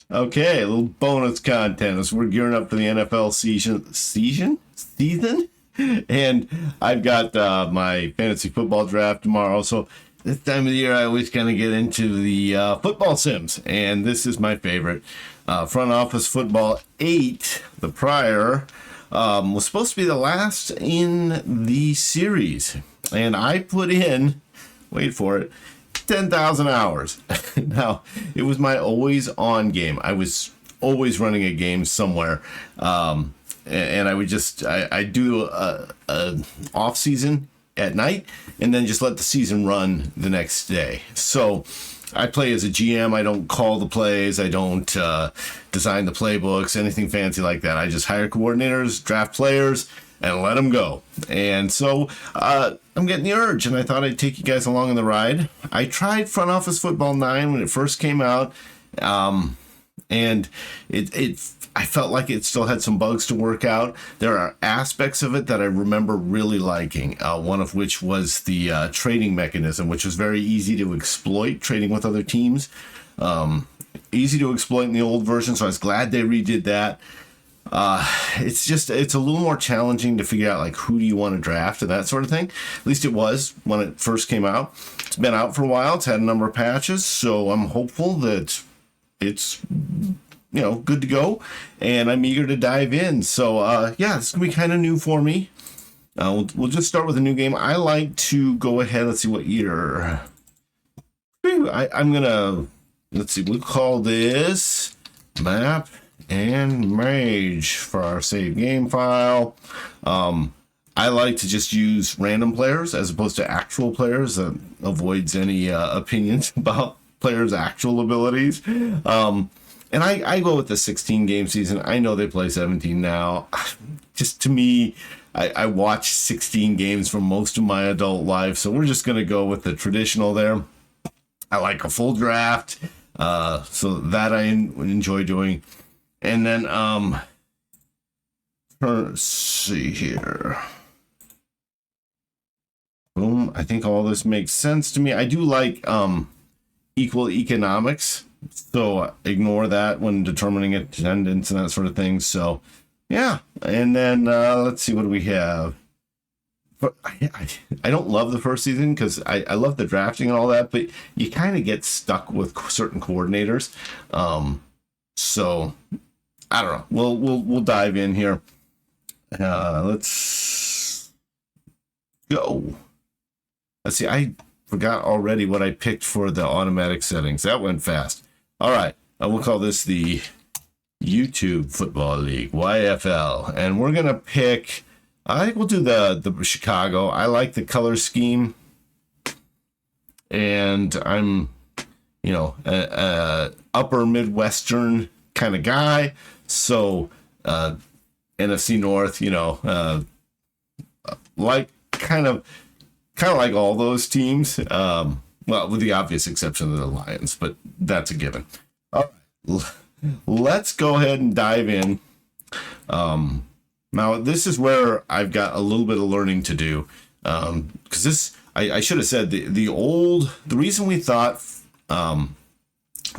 Okay, a little bonus content as we're gearing up for the NFL season, and I've got my fantasy football draft tomorrow. So this time of the year, I always kind of get into the football sims, and this is my favorite. Front Office Football 8, the prior, was supposed to be the last in the series, and I put in, wait for it, 10,000 hours. Now, it was my always on game. I was always running a game somewhere. And I would just, I do a off season at night and then just let the season run the next day. So I play as a GM. I don't call the plays. I don't design the playbooks, anything fancy like that. I just hire coordinators, draft players, and let them go. And so I'm getting the urge, and I thought I'd take you guys along on the ride. I tried Front Office Football 9 when it first came out, and I felt like it still had some bugs to work out. There are aspects of it that I remember really liking, one of which was the trading mechanism, which was very easy to exploit, trading with other teams. Easy to exploit in the old version, so I was glad they redid that. It's a little more challenging to figure out like who do you want to draft and that sort of thing. At least it was when it first came out. It's been out for a while. It's had a number of patches, so I'm hopeful that it's good to go, and I'm eager to dive in. So yeah, it's gonna be kind of new for me. We'll just start with a new game. I like to go ahead. Let's see what year. I'm gonna let's see. We'll call this map and mage for our save game file. I like to just use random players as opposed to actual players. That avoids any opinions about players' actual abilities. And I go with the 16 game season. I know they play 17 now. Just to me, I watched 16 games for most of my adult life, so we're just going to go with the traditional there. I like a full draft, so that I enjoy doing. And then, let's see here. Boom. I think all this makes sense to me. I do like equal economics, so ignore that when determining attendance and that sort of thing. So, yeah. And then let's see, what do we have? But I don't love the first season because I love the drafting and all that, but you kind of get stuck with certain coordinators. So I don't know. We'll dive in here. Let's go. Let's see. I forgot already what I picked for the automatic settings. That went fast. All right. We'll call this the YouTube Football League, YFL. And we're going to pick, I think we'll do the Chicago. I like the color scheme. And I'm, upper Midwestern kind of guy. So NFC North, like kind of like all those teams. Well, with the obvious exception of the Lions, but that's a given. All right, let's go ahead and dive in. Now, this is where I've got a little bit of learning to do, because I should have said the reason we thought Front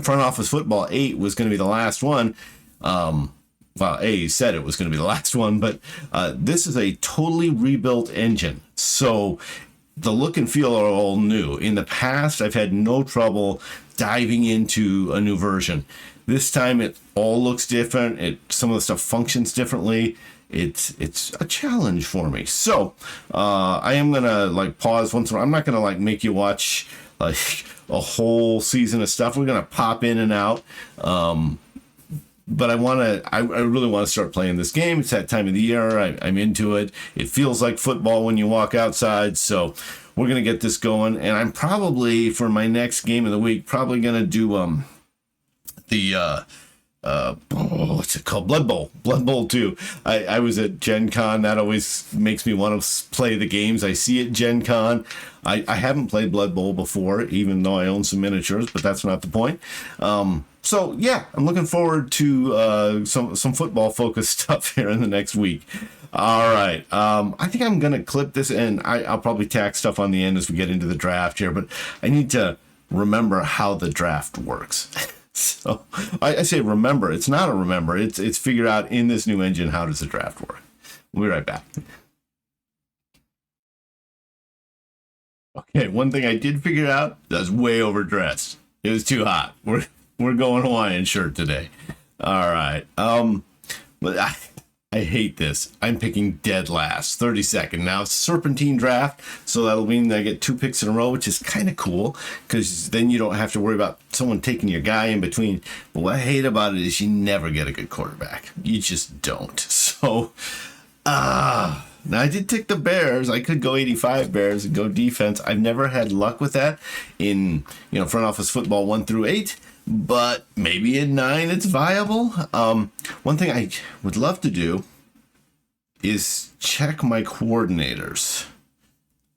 Office Football 8 was going to be the last one. Well, you said it was going to be the last one, but this is a totally rebuilt engine. So the look and feel are all new. In the past, I've had no trouble diving into a new version. This time, it all looks different. Some of the stuff functions differently. It's a challenge for me. So I am gonna pause once in a while. I'm not gonna make you watch a whole season of stuff. We're gonna pop in and out. But I really want to start playing this game. It's that time of the year. I'm into it. It feels like football when you walk outside. So we're going to get this going. And I'm probably, for my next game of the week, probably going to do what's it called? Blood Bowl 2. I was at Gen Con. That always makes me want to play the games I see at Gen Con. I haven't played Blood Bowl before, even though I own some miniatures, but that's not the point. So yeah, I'm looking forward to some football focused stuff here in the next week. All right. I think I'm going to clip this, and I'll probably tack stuff on the end as we get into the draft here, but I need to remember how the draft works. So So I say remember. It's not a remember. It's figure out in this new engine, how does the draft work. We'll be right back. Okay, one thing I did figure out, I was way overdressed. It was too hot. We're going Hawaiian shirt today. All right. But I hate this. I'm picking dead last, 32nd. Now it's serpentine draft, so that'll mean that I get 2 picks in a row, which is kind of cool because then you don't have to worry about someone taking your guy in between. But what I hate about it is you never get a good quarterback. You just don't. So, now I did take the Bears. I could go 85 Bears and go defense. I've never had luck with that in front office football 1 through 8. But maybe in 9 it's viable. One thing I would love to do is check my coordinators.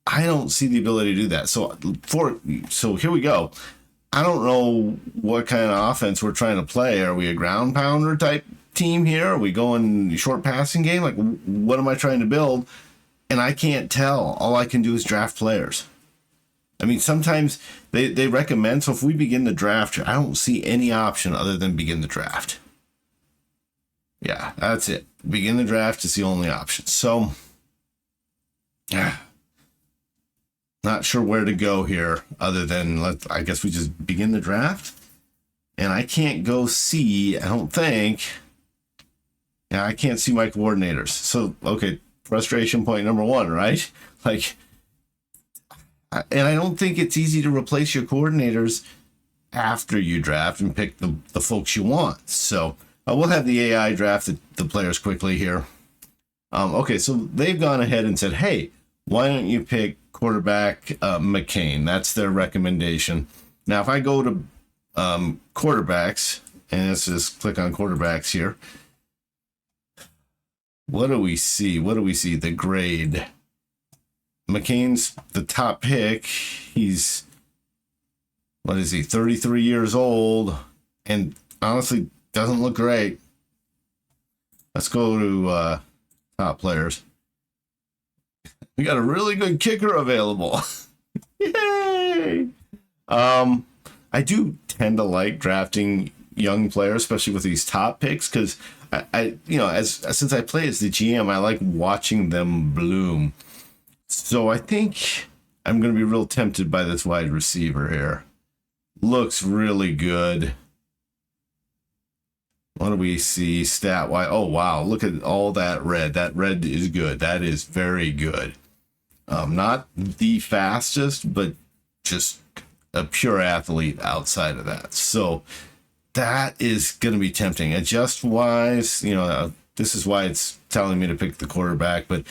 I don't see the ability to do that. So here we go. I don't know what kind of offense we're trying to play. Are we a ground pounder type team here? Are we going short passing game? Like, what am I trying to build? And I can't tell. All I can do is draft players. I mean, sometimes they recommend, so if we begin the draft, I don't see any option other than begin the draft. Yeah, that's it. Begin the draft is the only option. So, not sure where to go here other than, I guess we just begin the draft. And I can't go see, I don't think. Yeah, I can't see my coordinators. So, okay, frustration point number 1, right? Like, and I don't think it's easy to replace your coordinators after you draft and pick the folks you want. So we'll have the AI draft the players quickly here. Okay, so they've gone ahead and said, hey, why don't you pick quarterback McCain? That's their recommendation. Now, if I go to quarterbacks, and let's just click on quarterbacks here. What do we see? The grade. McCain's the top pick. He's, 33 years old, and honestly doesn't look great. Let's go to top players. We got a really good kicker available. Yay! I do tend to like drafting young players, especially with these top picks, because since I play as the GM, I like watching them bloom. So I think I'm going to be real tempted by this wide receiver here. Looks really good. What do we see stat-wise? Oh, wow. Look at all that red. That red is good. That is very good. Not the fastest, but just a pure athlete outside of that. So that is going to be tempting. Adjust-wise, this is why it's telling me to pick the quarterback, but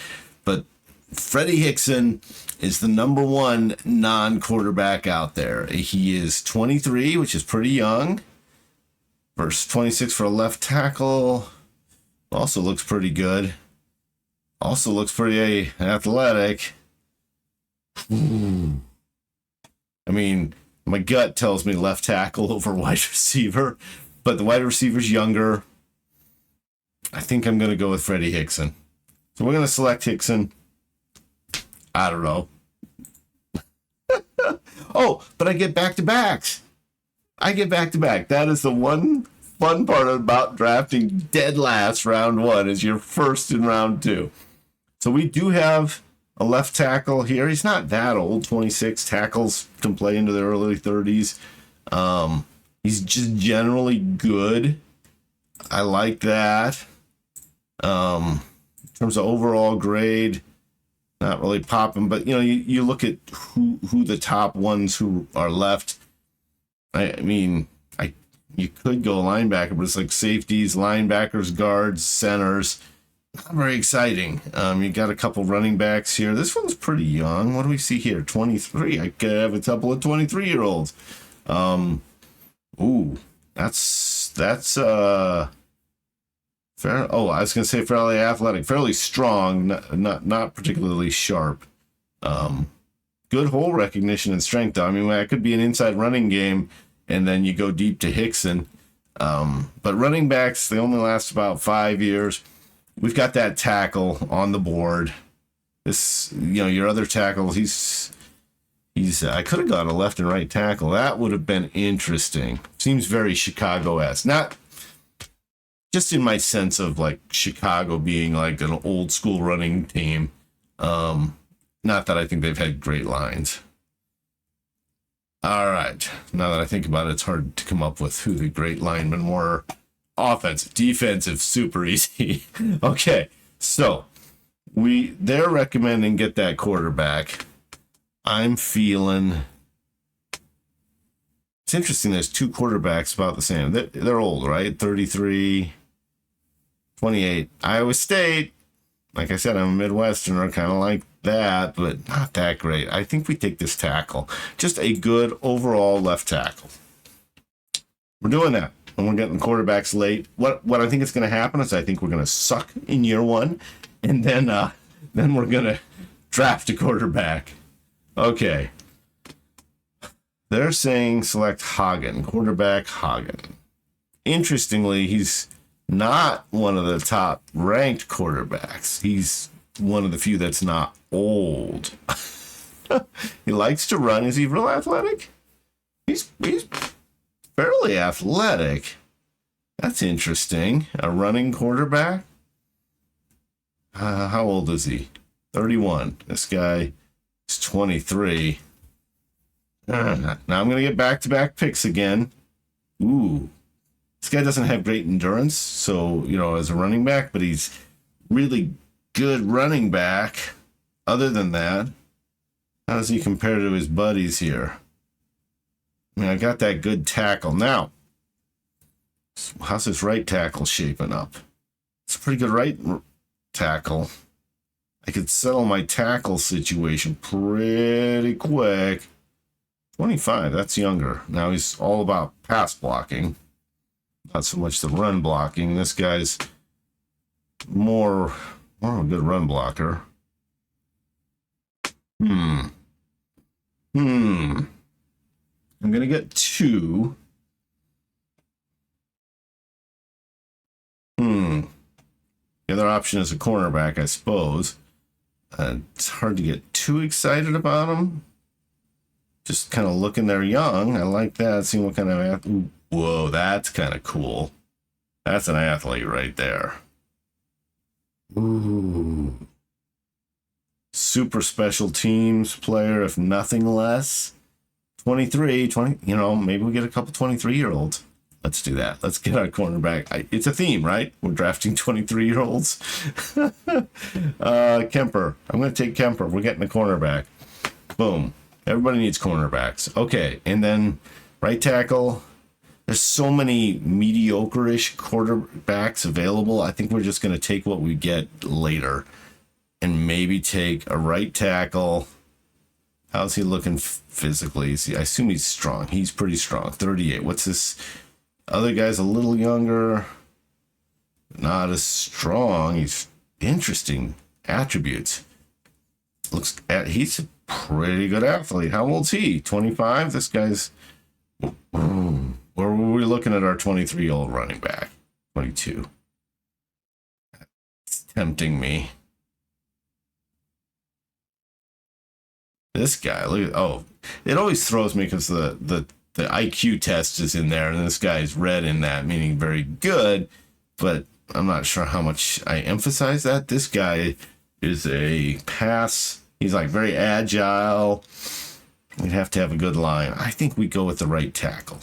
Freddie Hickson is the number 1 non-quarterback out there. He is 23, which is pretty young. Verse 26 for a left tackle. Also looks pretty good. Also looks pretty athletic. Ooh. I mean, my gut tells me left tackle over wide receiver, but the wide receiver's younger. I think I'm going to go with Freddie Hickson. So we're going to select Hickson. I don't know. Oh, but I get back-to-backs. That is the one fun part about drafting dead last round 1 is your first in round 2. So we do have a left tackle here. He's not that old, 26. Tackles can play into their early 30s. He's just generally good. I like that. In terms of overall grade, not really popping, but you look at who the top ones who are left. I mean, you could go linebacker, but it's like safeties, linebackers, guards, centers. Not very exciting. You got a couple running backs here. This one's pretty young. What do we see here? 23. I could have a couple of 23-year-olds. Ooh, that's fair. Oh, I was gonna say fairly athletic, fairly strong, not particularly sharp. Good hole recognition and strength, though. I mean, that could be an inside running game, and then you go deep to Hickson. But running backs, they only last about 5 years. We've got that tackle on the board. This, your other tackle, he's He's. I could have gone a left and right tackle. That would have been interesting. Seems very Chicago-esque. Not just in my sense of like Chicago being like an old school running team. Not that I think they've had great lines. All right. Now that I think about it, it's hard to come up with who the great linemen were. Offensive, defensive, super easy. Okay, so they're recommending get that quarterback. I'm feeling it's interesting. There's two quarterbacks about the same. They're old, right? 33, 28. Iowa State. Like I said, I'm a Midwesterner, kind of like that, but not that great. I think we take this tackle. Just a good overall left tackle. We're doing that. And we're getting quarterbacks late. What I think is going to happen is I think we're going to suck in year one, and then we're going to draft a quarterback. Okay. They're saying select Hagen, quarterback Hagen. Interestingly, he's not one of the top ranked quarterbacks. He's one of the few that's not old. He likes to run. Is he real athletic? He's fairly athletic. That's interesting. A running quarterback. How old is he? 31. This guy is 23. Now I'm going to get back-to-back picks again. Ooh. This guy doesn't have great endurance, so, as a running back, but he's really good running back. Other than that, how does he compare to his buddies here? I mean, I got that good tackle. Now, how's his right tackle shaping up? It's a pretty good right tackle. I could settle my tackle situation pretty quick. 25, that's younger. Now he's all about pass blocking. Not so much the run blocking. This guy's more a good run blocker. I'm going to get 2. The other option is a cornerback, I suppose. It's hard to get too excited about him. Just kind of looking there young. I like that. Seeing what kind of athlete. Whoa, that's kind of cool. That's an athlete right there. Ooh. Super special teams player, if nothing less. 23, 20, maybe we get a couple 23-year-olds. Let's do that. Let's get our cornerback. It's a theme, right? We're drafting 23-year-olds. Kemper. I'm going to take Kemper. We're getting a cornerback. Boom. Everybody needs cornerbacks. Okay, and then right tackle. There's so many mediocre-ish quarterbacks available. I think we're just going to take what we get later and maybe take a right tackle. How's he looking physically? I assume he's strong. He's pretty strong. 38. What's this? Other guy's a little younger. Not as strong. He's interesting attributes. He's a pretty good athlete. How old's he? 25? This guy's... Where were we looking at our 23-year-old running back? 22. It's tempting me. This guy, it always throws me because the IQ test is in there, and this guy's red in that, meaning very good, but I'm not sure how much I emphasize that. This guy is a pass. He's like very agile. We'd have to have a good line. I think we go with the right tackle.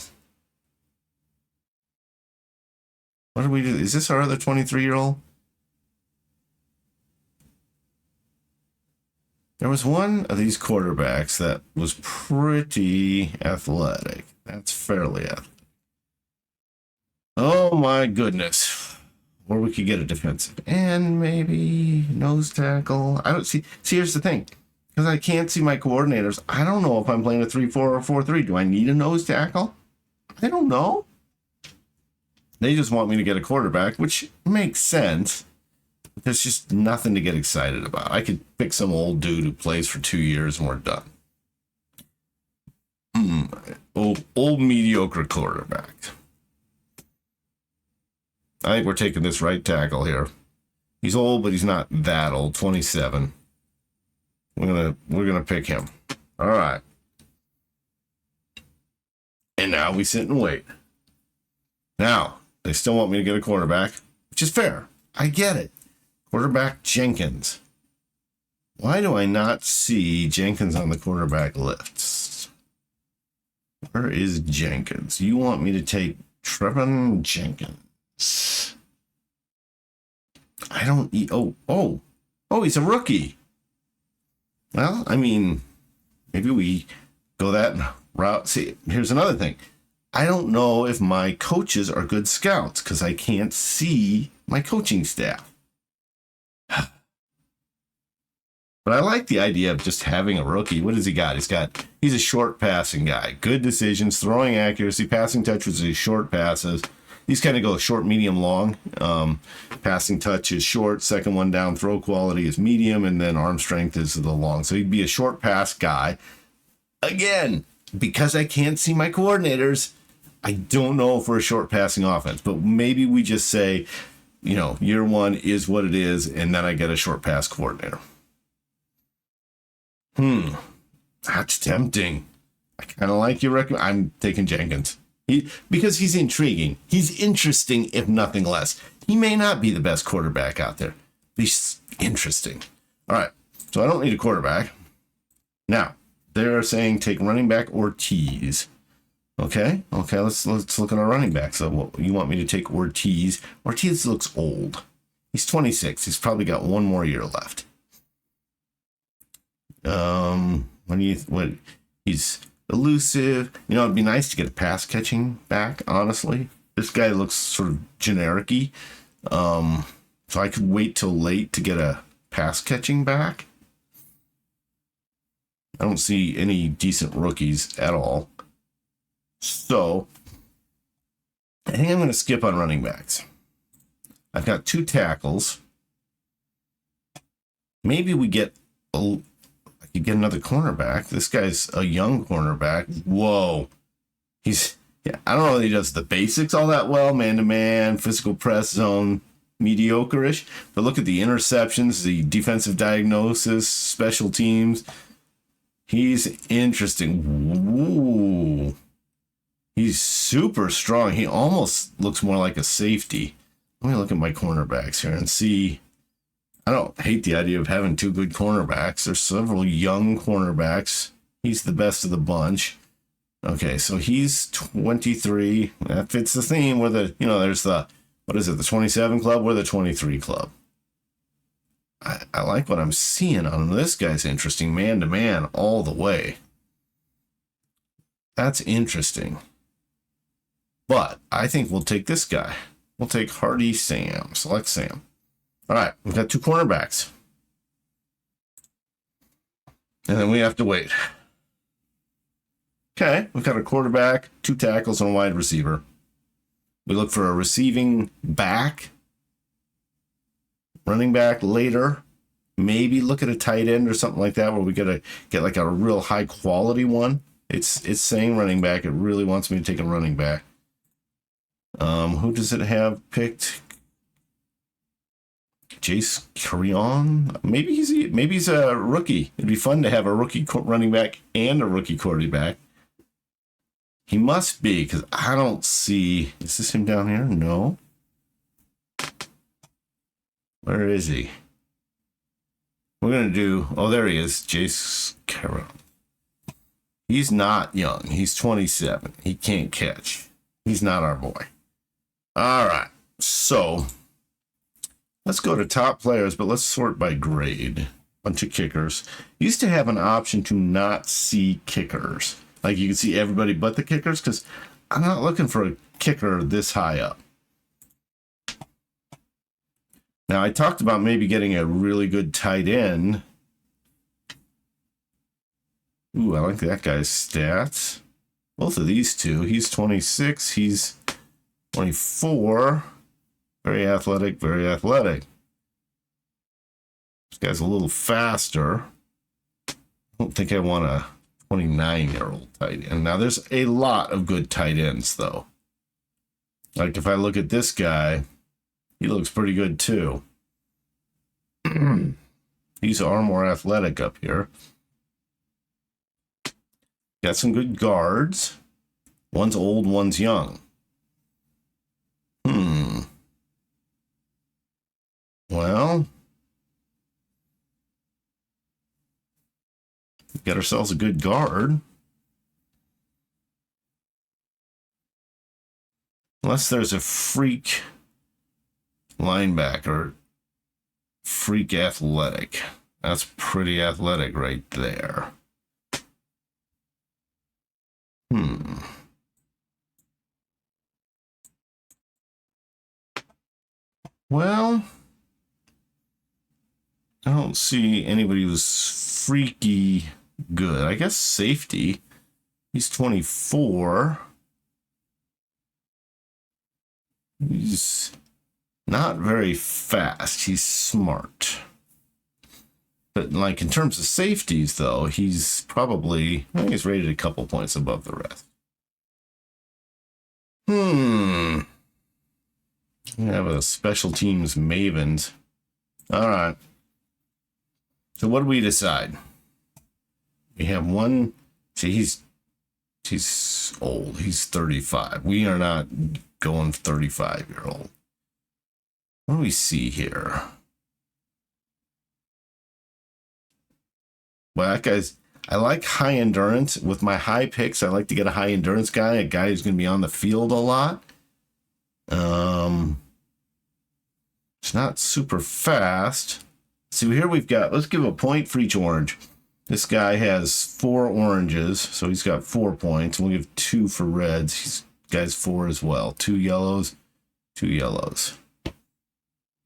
What do we do? Is this our other 23-year-old? There was one of these quarterbacks that was pretty athletic. That's fairly athletic. Oh my goodness. Or we could get a defensive and maybe nose tackle. I don't see. Here's the thing. Because I can't see my coordinators. I don't know if I'm playing a 3-4 or 4-3. Do I need a nose tackle? I don't know. They just want me to get a quarterback, which makes sense. There's just nothing to get excited about. I could pick some old dude who plays for 2 years and we're done. Old mediocre quarterback. I think we're taking this right tackle here. He's old, but he's not that old. 27. We're gonna pick him. All right. now we sit and wait. Now, they still want me to get a quarterback, which is fair. I get it. Quarterback Jenkins. Why do I not see Jenkins on the quarterback list? Where is Jenkins? You want me to take Trevon Jenkins? I don't... Oh, he's a rookie. Well, I mean, maybe we go that route. See, here's another thing. I don't know if my coaches are good scouts because I can't see my coaching staff. But I like the idea of just having a rookie. What has he got? He's a short passing guy. Good decisions, throwing accuracy, passing touch was his short passes. These kind of go short, medium, long. Passing touch is short. Second one down, throw quality is medium, and then arm strength is the long. So he'd be a short pass guy. Again, because I can't see my coordinators, I don't know if we're a short passing offense. But maybe we just say, year one is what it is, and then I get a short pass coordinator. That's tempting. I kind of like your recommend. I'm taking Jenkins. Because he's intriguing. He's interesting, if nothing less. He may not be the best quarterback out there, but he's interesting. All right, so I don't need a quarterback. Now, they're saying take running back Ortiz. Okay, let's look at our running back. So you want me to take Ortiz. Ortiz looks old. He's 26. He's probably got one more year left. He's elusive. It'd be nice to get a pass catching back, honestly. This guy looks sort of generic-y. So I could wait till late to get a pass catching back. I don't see any decent rookies at all. So I think I'm going to skip on running backs. I've got 2 tackles. Maybe we get I could get another cornerback. This guy's a young cornerback. Whoa. I don't know if he does the basics all that well. Man-to-man, physical press zone, mediocre-ish. But look at the interceptions, the defensive diagnosis, special teams. He's interesting. Ooh. He's super strong. He almost looks more like a safety. Let me look at my cornerbacks here and see. I don't hate the idea of having 2 good cornerbacks. There's several young cornerbacks. He's the best of the bunch. Okay, so he's 23. That fits the theme where there's the 27 club? We're the 23 club. I like what I'm seeing on him. This guy's interesting, man-to-man all the way. That's interesting. But I think we'll take this guy. We'll take Hardy Sam. Select Sam. All right, we've got 2 cornerbacks. And then we have to wait. Okay, we've got a quarterback, 2 tackles, and a wide receiver. We look for a receiving back, running back later. Maybe look at a tight end or something like that where we get like a real high quality one. It's saying running back. It really wants me to take a running back. Who does it have picked? Jace Carrion. Maybe he's a rookie. It'd be fun to have a rookie running back and a rookie quarterback. He must be, because I don't see. Is this him down here? No. Where is he? We're gonna do. Oh, there he is. Jace Carrion. He's not young. He's 27. He can't catch. He's not our boy. All right. So let's go to top players, but let's sort by grade. Bunch of kickers. Used to have an option to not see kickers. Like you can see everybody but the kickers, because I'm not looking for a kicker this high up. Now, I talked about maybe getting a really good tight end. Ooh, I like that guy's stats. Both of these two. He's 26. He's 24. Very athletic, very athletic. This guy's a little faster. I don't think I want a 29-year-old tight end. Now, there's a lot of good tight ends, though. Like, if I look at this guy, he looks pretty good, too. These are more athletic up here. Got some good guards. One's old, one's young. Well, get ourselves a good guard. Unless there's a freak linebacker, freak athletic. That's pretty athletic right there. Well, I don't see anybody who's freaky good. I guess safety. He's 24. He's not very fast. He's smart. But like in terms of safeties, though, he's probably, I think he's rated a couple points above the rest. We have a special teams mavens. All right. So what do we decide? We have one. See, he's old. He's 35. We are not going 35-year-old. What do we see here? Well, that guy's, I like high endurance. With my high picks, I like to get a high endurance guy, a guy who's going to be on the field a lot. It's not super fast. So here we've got, let's give a point for each orange. This guy has 4 oranges, so he's got 4 points. We'll give 2 for reds. He's guy's 4 as well. 2 yellows, 2 yellows.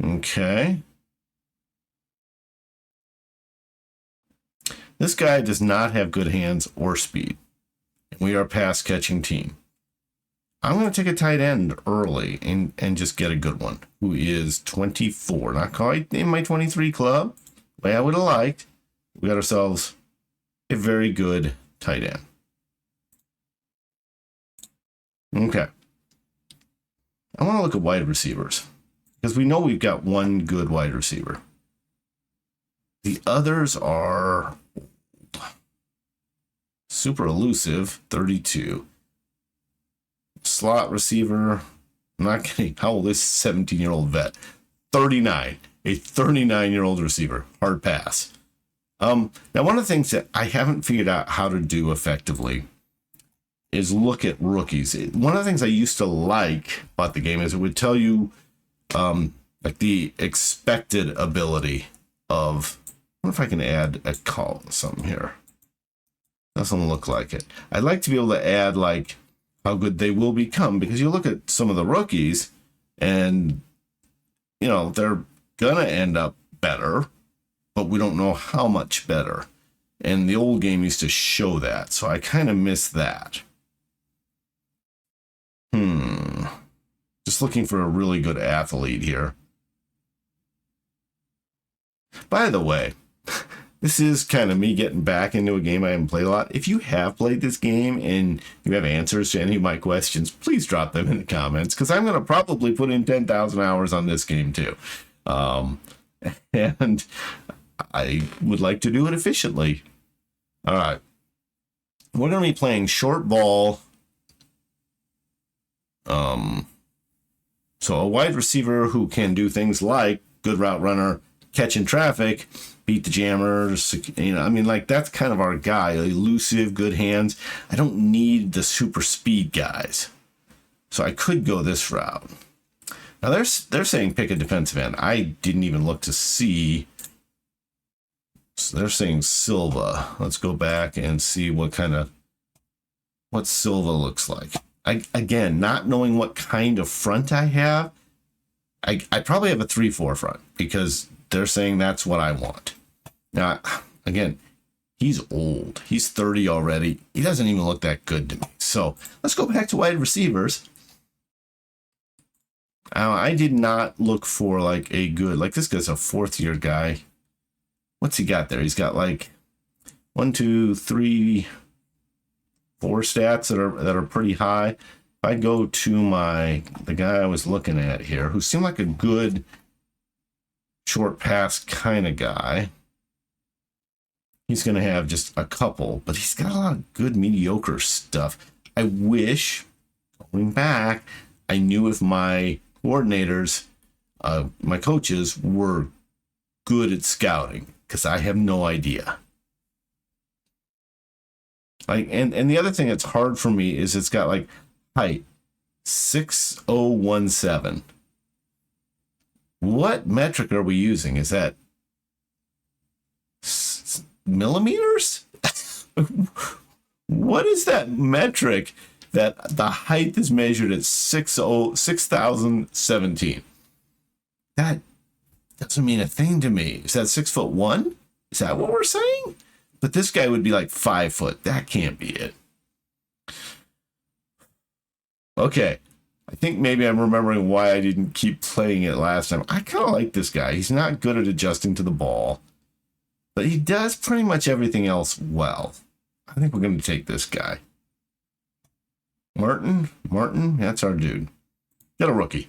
Okay. This guy does not have good hands or speed. We are a pass catching team. I'm going to take a tight end early and just get a good one, who is 24. Not quite in my 23 club, the way I would have liked. We got ourselves a very good tight end. Okay. I want to look at wide receivers because we know we've got one good wide receiver. The others are super elusive, 32. Slot receiver, I'm not kidding. How old is 17-year-old vet? 39. A 39-year-old receiver. Hard pass. Now, one of the things that I haven't figured out how to do effectively is look at rookies. One of the things I used to like about the game is it would tell you like the expected ability of, I wonder if I can add a column something here. Doesn't look like it. I'd like to be able to add like how good they will become, because you look at some of the rookies and, you know, they're going to end up better, but we don't know how much better. And the old game used to show that. So I kind of miss that. Just looking for a really good athlete here. By the way, this is kind of me getting back into a game I haven't played a lot. If you have played this game and you have answers to any of my questions, please drop them in the comments, because I'm going to probably put in 10,000 hours on this game too. And I would like to do it efficiently. All right. We're going to be playing short ball. So a wide receiver who can do things like good route runner, catching traffic, beat the jammers, you know, I mean, like, that's kind of our guy. Elusive, good hands. I don't need the super speed guys. So I could go this route. Now, they're saying pick a defensive end. I didn't even look to see. So they're saying Silva. Let's go back and see what Silva looks like. Again, not knowing what kind of front I have, I probably have a 3-4 front, because they're saying that's what I want. Now, again, he's old. He's 30 already. He doesn't even look that good to me. So let's go back to wide receivers. I did not look for like a good, like this guy's a 4th-year guy. What's he got there? He's got like 1, 2, 3, 4 stats that are pretty high. If I go to the guy I was looking at here, who seemed like a good short pass kind of guy, he's going to have just a couple, but he's got a lot of good mediocre stuff. I wish, going back, I knew if my coordinators, my coaches, were good at scouting, because I have no idea. Like, and the other thing that's hard for me is it's got like height 6017. What metric are we using? Is that millimeters? What is that metric that the height is measured at 6,017? That doesn't mean a thing to me. Is that 6'1"? Is that what we're saying? But this guy would be like 5 foot. That can't be it. Okay. I think maybe I'm remembering why I didn't keep playing it last time. I kind of like this guy. He's not good at adjusting to the ball, but he does pretty much everything else well. I think we're going to take this guy. Martin, that's our dude. Get a rookie.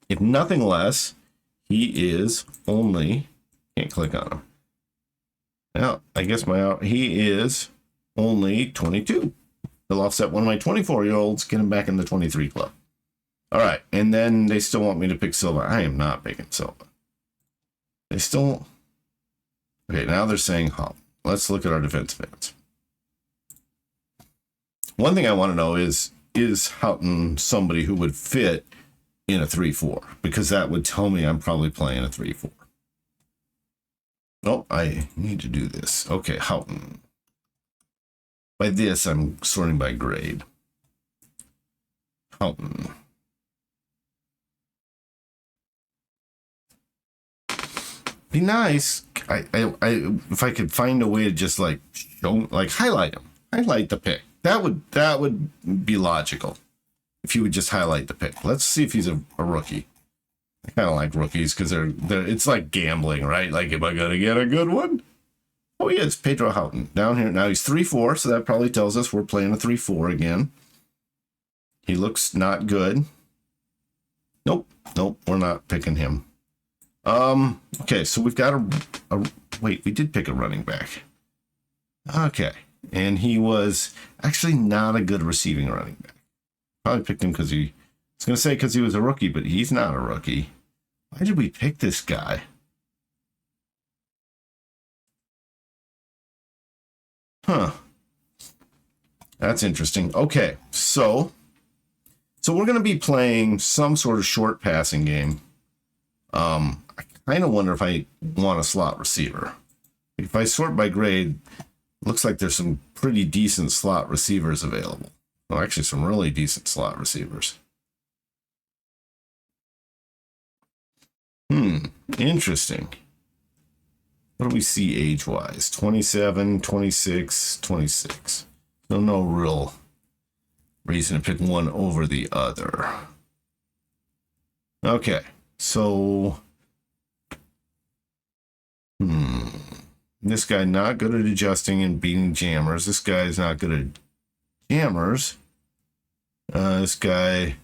If nothing less, he is only, can't click on him. Now, I guess he is only 22. They'll offset one of my 24-year-olds, get him back in the 23 club. All right, and then they still want me to pick Silva. I am not picking Silva. They still, okay, now they're saying Hop. Let's look at our defensive ends. One thing I want to know is Houghton somebody who would fit in a 3-4? Because that would tell me I'm probably playing a 3-4. Oh, I need to do this. Okay, Houghton. By this, I'm sorting by grade. Houghton. Be nice. If I could find a way to just like show, like highlight him, highlight the pick. That would be logical. If you would just highlight the pick. Let's see if he's a rookie. I kind of like rookies because they're it's like gambling, right? Like, am I gonna get a good one? Oh, he is Pedro Houghton down here now. He's 3-4, so that probably tells us we're playing a 3-4 again. He looks not good. Nope, we're not picking him. Okay, so we've got a wait, we did pick a running back. Okay, and he was actually not a good receiving running back. Probably picked him because he was because he was a rookie, but he's not a rookie. Why did we pick this guy? Huh. That's interesting. Okay, so we're going to be playing some sort of short passing game. I kind of wonder if I want a slot receiver. If I sort by grade, looks like there's some pretty decent slot receivers available. Well, actually, some really decent slot receivers. Interesting. What do we see age-wise? 27, 26, 26. So no real reason to pick one over the other. Okay, so this guy not good at adjusting and beating jammers. This guy is not good at jammers. This guy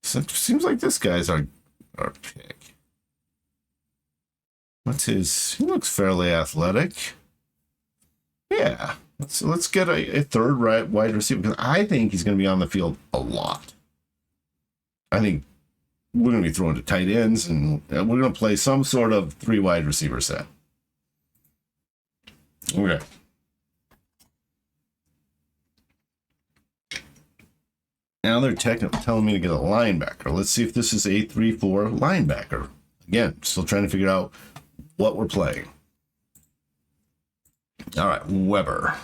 seems like this guy's our pick. What's his? He looks fairly athletic. Yeah, let's get a third wide receiver because I think he's going to be on the field a lot. I think we're going to be throwing to tight ends, and we're going to play some sort of 3 wide receiver set. Okay. Now they're telling me to get a linebacker. Let's see if this is a 3-4 linebacker. Again, still trying to figure out what we're playing. All right, Weber.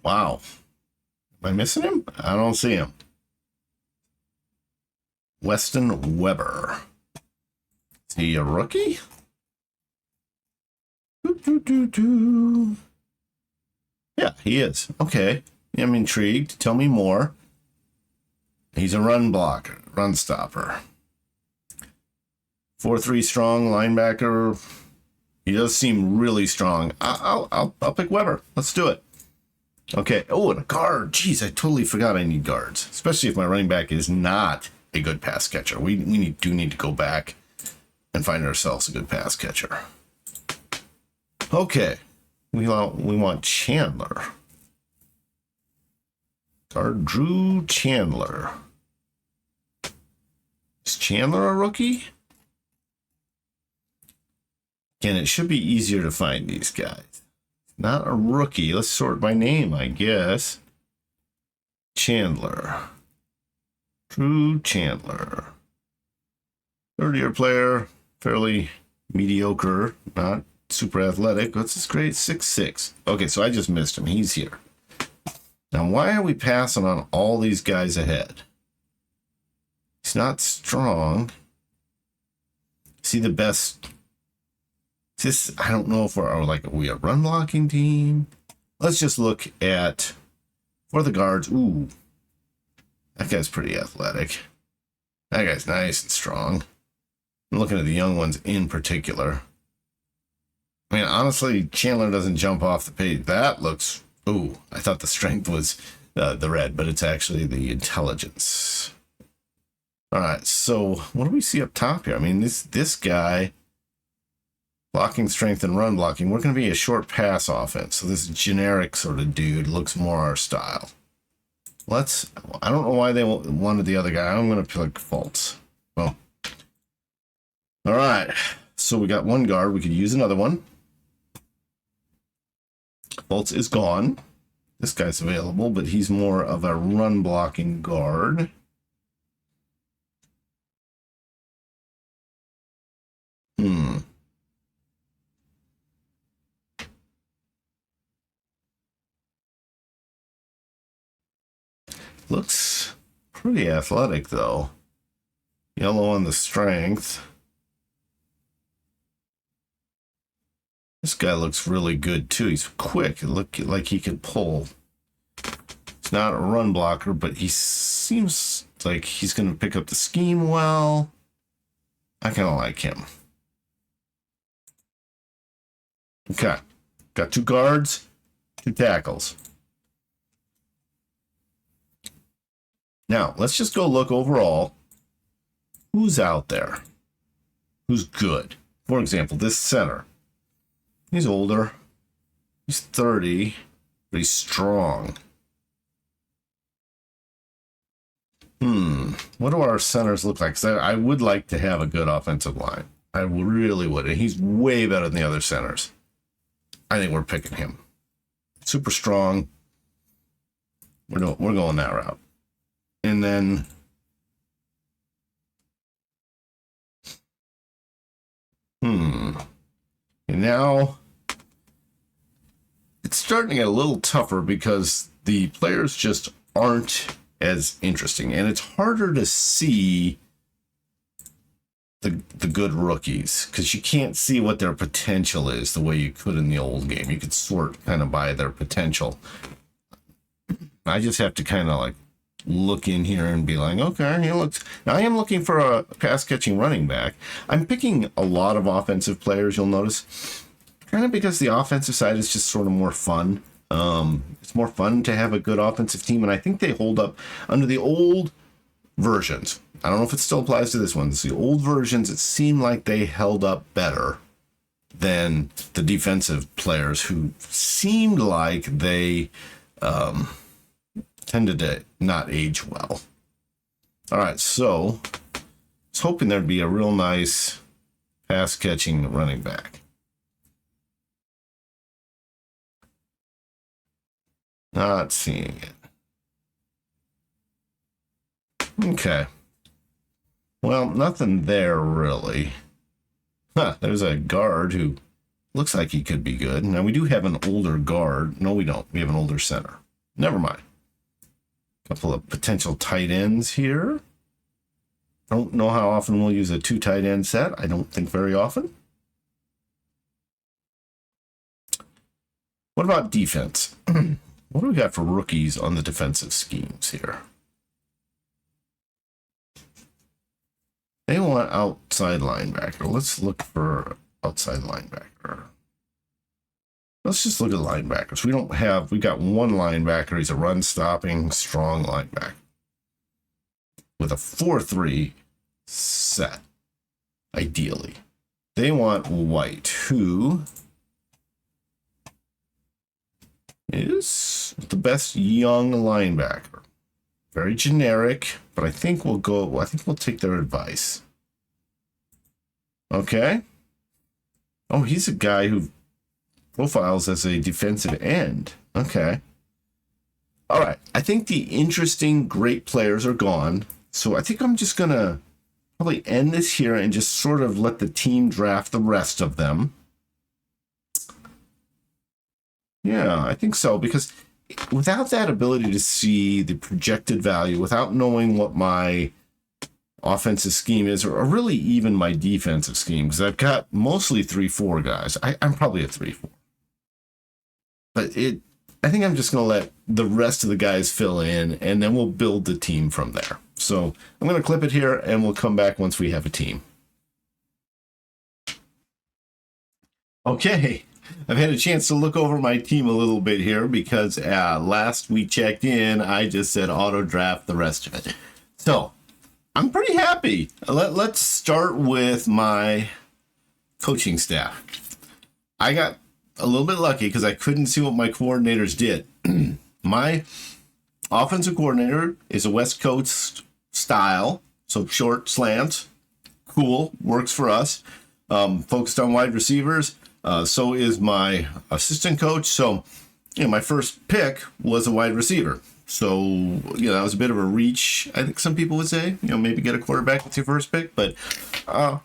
Wow. Am I missing him? I don't see him. Weston Weber. Is he a rookie? Yeah, he is. Okay. I'm intrigued. Tell me more. He's a run blocker, run stopper. 4'3" strong linebacker. He does seem really strong. I'll pick Weber. Let's do it. Okay. Oh, and a guard. Jeez, I totally forgot I need guards, especially if my running back is not a good pass catcher. We do need to go back and find ourselves a good pass catcher. Okay. We want Chandler. Guard Drew Chandler. Is Chandler a rookie? Again, it should be easier to find these guys. Not a rookie. Let's sort by name, I guess. Chandler. Drew Chandler. Third-year player. Fairly mediocre. Not super athletic. What's his grade? 6'6". Okay, so I just missed him. He's here. Now, why are we passing on all these guys ahead? He's not strong. Is he the best? I don't know if are we a run blocking team? Let's just look at for the guards. Ooh, that guy's pretty athletic. That guy's nice and strong. I'm looking at the young ones in particular. I mean, honestly, Chandler doesn't jump off the page. That looks. Ooh, I thought the strength was the red, but it's actually the intelligence. All right, so what do we see up top here? I mean, this guy. Blocking, strength, and run blocking. We're going to be a short pass offense. So this generic sort of dude looks more our style. I don't know why they wanted the other guy. I'm going to pick Fultz. Well, all right. So we got one guard. We could use another one. Fultz is gone. This guy's available, but he's more of a run blocking guard. Looks pretty athletic, though. Yellow on the strength. This guy looks really good, too. He's quick. It looks like he can pull. He's not a run blocker, but he seems like he's going to pick up the scheme well. I kind of like him. Okay. Got 2 guards, 2 tackles. Now, let's just go look overall. Who's out there? Who's good? For example, this center. He's older. He's 30, but he's strong. What do our centers look like? 'Cause I would like to have a good offensive line. I really would. And he's way better than the other centers. I think we're picking him. Super strong. We're going that route. And then and now it's starting to get a little tougher because the players just aren't as interesting, and it's harder to see the good rookies because you can't see what their potential is the way you could in the old game. You could sort kind of by their potential. I just have to kind of like look in here and be like, okay, he looks. Now I am looking for a pass catching running back. I'm picking a lot of offensive players, you'll notice, kind of because the offensive side is just sort of more fun. It's more fun to have a good offensive team, and I think they hold up under the old versions. I don't know if it still applies to this one. The old versions, it seemed like they held up better than the defensive players who seemed like they tended to not age well. All right, so I was hoping there'd be a real nice pass-catching running back. Not seeing it. Okay. Well, nothing there, really. There's a guard who looks like he could be good. Now, we do have an older guard. No, we don't. We have an older center. Never mind. Couple of potential tight ends here. Don't know how often we'll use a 2 tight end set. I don't think very often. What about defense? What do we got for rookies on the defensive schemes here? They want outside linebacker. Let's look for outside linebacker. Let's just look at linebackers. We got one linebacker. He's a run-stopping, strong linebacker with a 4-3 set, ideally. They want White, who is the best young linebacker. Very generic, but I think we'll take their advice. Okay. Oh, he's a guy who profiles as a defensive end. Okay. All right. I think the interesting, great players are gone. So I think I'm just going to probably end this here and just sort of let the team draft the rest of them. Yeah, I think so, because without that ability to see the projected value, without knowing what my offensive scheme is, or really even my defensive scheme, because I've got mostly 3-4 guys. I'm probably a 3-4. But I think I'm just going to let the rest of the guys fill in, and then we'll build the team from there. So I'm going to clip it here, and we'll come back once we have a team. Okay. I've had a chance to look over my team a little bit here because last we checked in, I just said auto draft the rest of it. So I'm pretty happy. Let's start with my coaching staff. I got a little bit lucky because I couldn't see what my coordinators did. My offensive coordinator is a West Coast style, so short slants. Cool, works for us. Focused on wide receivers. So is my assistant coach. So, my first pick was a wide receiver. So, that was a bit of a reach, I think some people would say. Maybe get a quarterback with your first pick, but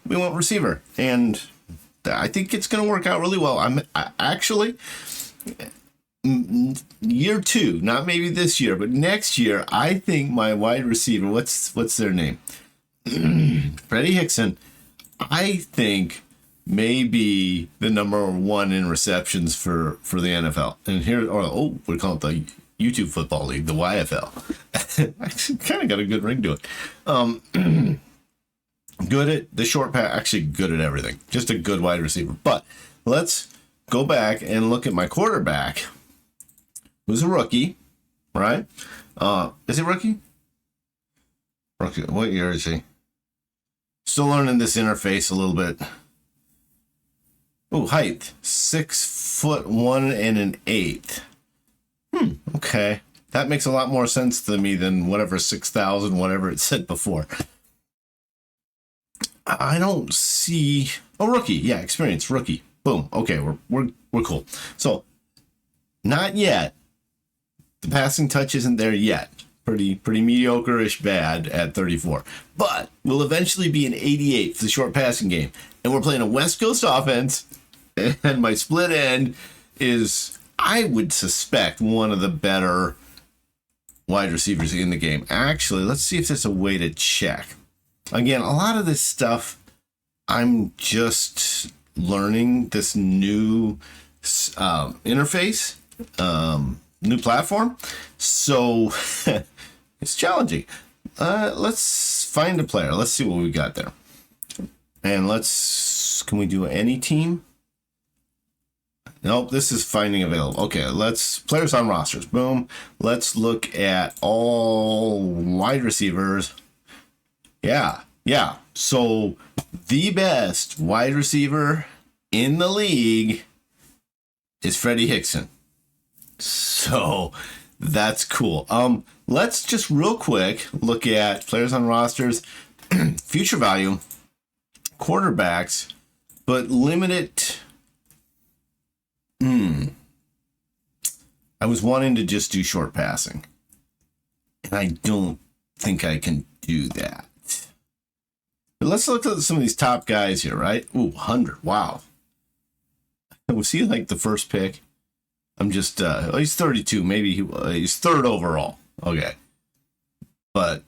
we went receiver. And I think it's going to work out really well. Actually, year 2, not maybe this year, but next year, I think my wide receiver, what's their name? Freddie Hickson, I think maybe the number 1 in receptions for the NFL. And here, we call it the YouTube Football League, the YFL. Actually, kind of got a good ring to it. Good at the short pass, actually good at everything. Just a good wide receiver. But let's go back and look at my quarterback, who's a rookie, right? Is he rookie? Rookie. What year is he? Still learning this interface a little bit. Oh, height 6'1" 1/8. Okay, that makes a lot more sense to me than whatever 6,000, whatever it said before. I don't see. Oh, rookie, yeah, experience rookie. Boom. Okay, we're cool. So, not yet. The passing touch isn't there yet. Pretty mediocre-ish bad at 34. But we'll eventually be an 88 for the short passing game. And we're playing a West Coast offense. And my split end is, I would suspect, one of the better wide receivers in the game. Actually, let's see if there's a way to check. Again, a lot of this stuff, I'm just learning this new interface, new platform. So it's challenging. Let's find a player. Let's see what we got there. And can we do any team? Nope, this is finding available. Okay, players on rosters. Boom. Let's look at all wide receivers. Yeah. So the best wide receiver in the league is Freddie Hickson. So that's cool. Let's just real quick look at players on rosters, future value, quarterbacks, but limit it. I was wanting to just do short passing, and I don't think I can do that. But let's look at some of these top guys here, right? Ooh, 100. Wow. Was he like the first pick? I'm just, he's 32. Maybe he's 3rd overall. Okay. But,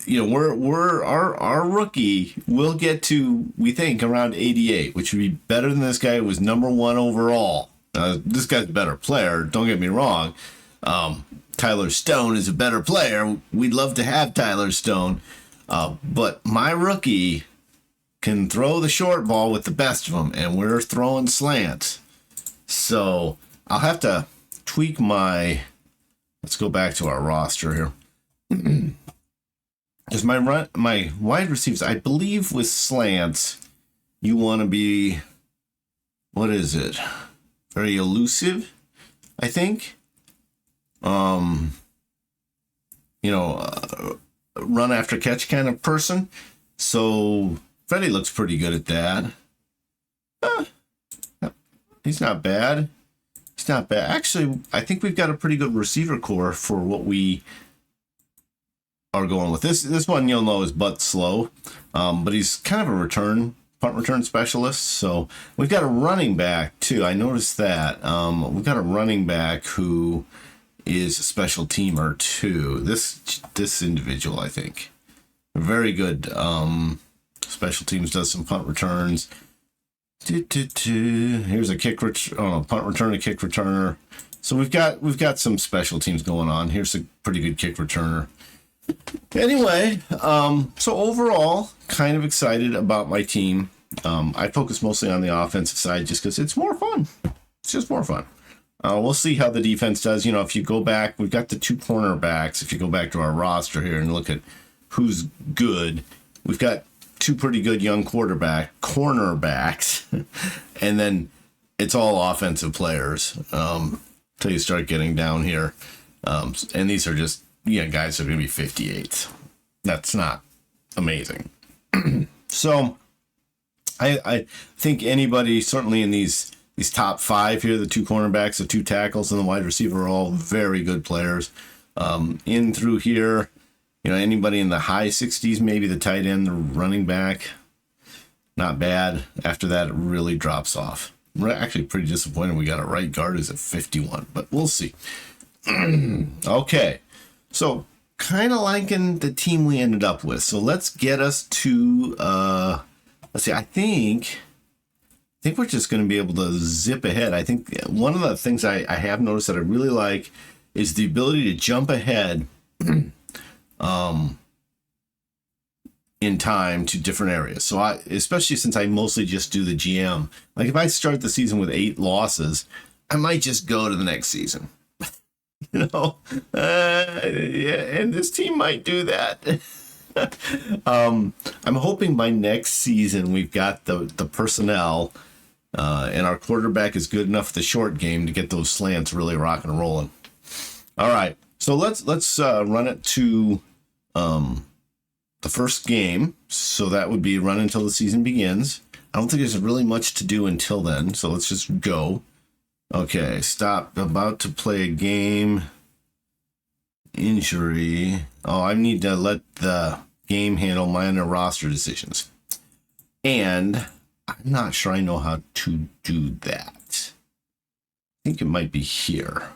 our rookie will get to, we think, around 88, which would be better than this guy who was number 1 overall. This guy's a better player. Don't get me wrong. Tyler Stone is a better player. We'd love to have Tyler Stone. But my rookie can throw the short ball with the best of them, and we're throwing slants. So I'll have to tweak let's go back to our roster here. Because my wide receivers, I believe with slants, you want to be, what is it? Very elusive. I think. You know, run after catch kind of person. So Freddie looks pretty good at that. He's not bad. He's not bad. Actually, I think we've got a pretty good receiver core for what we are going with. This one you'll know is butt slow, but he's kind of a punt return specialist. So we've got a running back too. I noticed that. We've got a running back who is a special teamer too. This individual, I think, very good. Special teams, does some punt returns. Here's a punt return, a kick returner. So we've got some special teams going on. Here's a pretty good kick returner. Anyway, so overall, kind of excited about my team. I focus mostly on the offensive side just because it's more fun. It's just more fun. We'll see how the defense does. You know, if you go back, we've got the 2 cornerbacks. If you go back to our roster here and look at who's good, we've got 2 pretty good young cornerbacks, and then it's all offensive players till you start getting down here. And these are just guys that are going to be 58s. That's not amazing. So I think anybody, certainly in these top 5 here, the 2 cornerbacks, the 2 tackles, and the wide receiver are all very good players. In through here, anybody in the high 60s, maybe the tight end, the running back, not bad. After that, it really drops off. We're actually pretty disappointed we got a right guard who's at 51, but we'll see. Okay, so kind of liking the team we ended up with. So let's get us to, let's see, I think we're just going to be able to zip ahead. I think one of the things I have noticed that I really like is the ability to jump ahead in time to different areas. So especially since I mostly just do the GM, like if I start the season with 8 losses, I might just go to the next season. Yeah, and this team might do that. I'm hoping by next season we've got the personnel and our quarterback is good enough at the short game to get those slants really rocking and rolling. All right, so let's run it to the first game. So that would be run until the season begins. I don't think there's really much to do until then, so let's just go. Okay, stop. About to play a game. Injury. Oh, I need to let the game handle minor roster decisions. And I'm not sure I know how to do that. I think it might be here.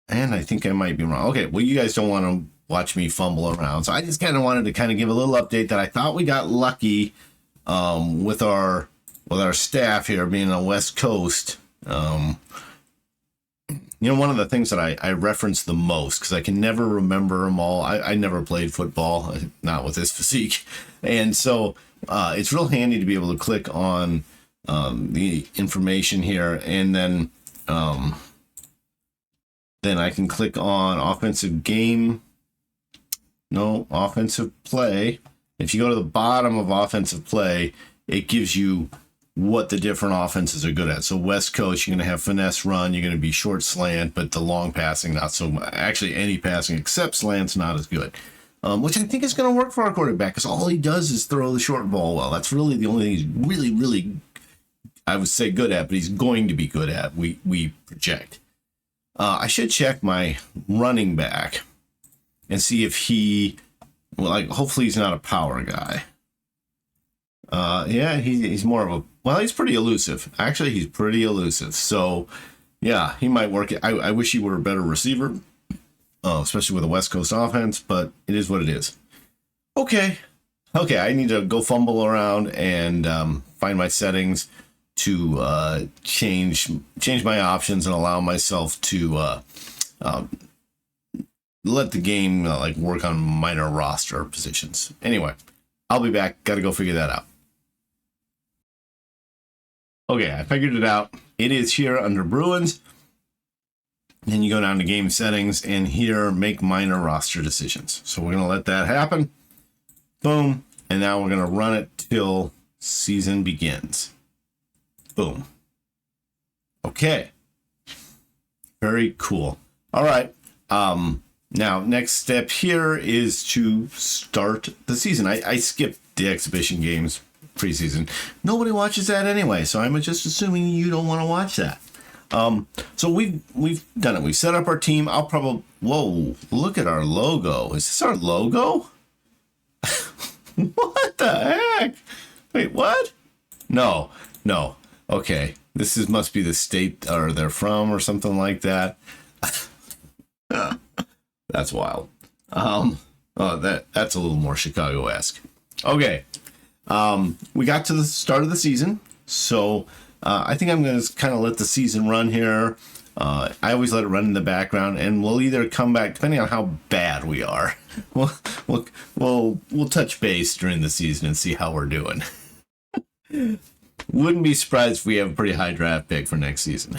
And I think I might be wrong. Okay, well, you guys don't want to watch me fumble around. So I just kind of wanted to give a little update that I thought we got lucky with our staff here being on the West Coast. One of the things that I reference the most, because I can never remember them all. I never played football, not with this physique. And so it's real handy to be able to click on the information here. And then I can click on offensive play. If you go to the bottom of offensive play, it gives you what the different offenses are good at. So West Coast, you're going to have finesse run, you're going to be short slant, but the long passing, not so much. Actually, any passing except slant's not as good, which I think is going to work for our quarterback, because all he does is throw the short ball well. That's really the only thing he's really, really, I would say, good at, but he's going to be good at, we project. I should check my running back and see if hopefully he's not a power guy. Yeah, he's more of he's pretty elusive. Actually, he's pretty elusive. So, yeah, he might work. I wish he were a better receiver, especially with a West Coast offense, but it is what it is. Okay, I need to go fumble around and find my settings to change my options and allow myself to let the game work on minor roster positions. Anyway, I'll be back. Got to go figure that out. Okay, I figured it out. It is here under Bruins. Then you go down to game settings and here make minor roster decisions. So we're going to let that happen. Boom. And now we're going to run it till season begins. Boom. Okay. Very cool. All right. Now, next step here is to start the season. I skipped the exhibition games preseason. Nobody watches that anyway, so I'm just assuming you don't want to watch that. So we've done it. We set up our team. I'll probably... Whoa, look at our logo. Is this our logo? What the heck? Wait, what? No. Okay. Must be the state or they're from or something like that. That's wild. That's a little more Chicago-esque. Okay. We got to the start of the season, so I think I'm going to kind of let the season run here. I always let it run in the background, and we'll either come back depending on how bad we are. We'll touch base during the season and see how we're doing. Wouldn't be surprised if we have a pretty high draft pick for next season.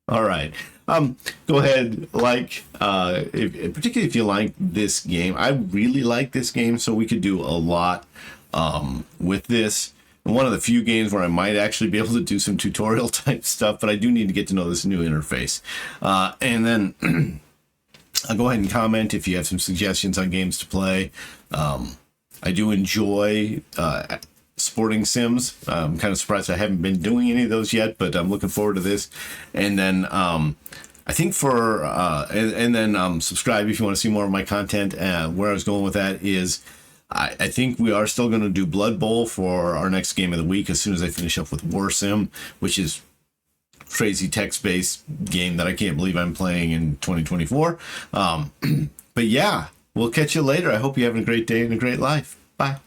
All right. Go ahead, particularly if you like this game. I really like this game, so we could do a lot with this. And one of the few games where I might actually be able to do some tutorial type stuff, but I do need to get to know this new interface. And then I'll go ahead and comment if you have some suggestions on games to play. I do enjoy sporting sims. I'm kind of surprised I haven't been doing any of those yet, but I'm looking forward to this. And then I think and then subscribe if you want to see more of my content. Where I was going with that is I think we are still going to do Blood Bowl for our next game of the week as soon as I finish up with War Sim, which is crazy text-based game that I can't believe I'm playing in 2024. But yeah, we'll catch you later. I hope you're having a great day and a great life. Bye.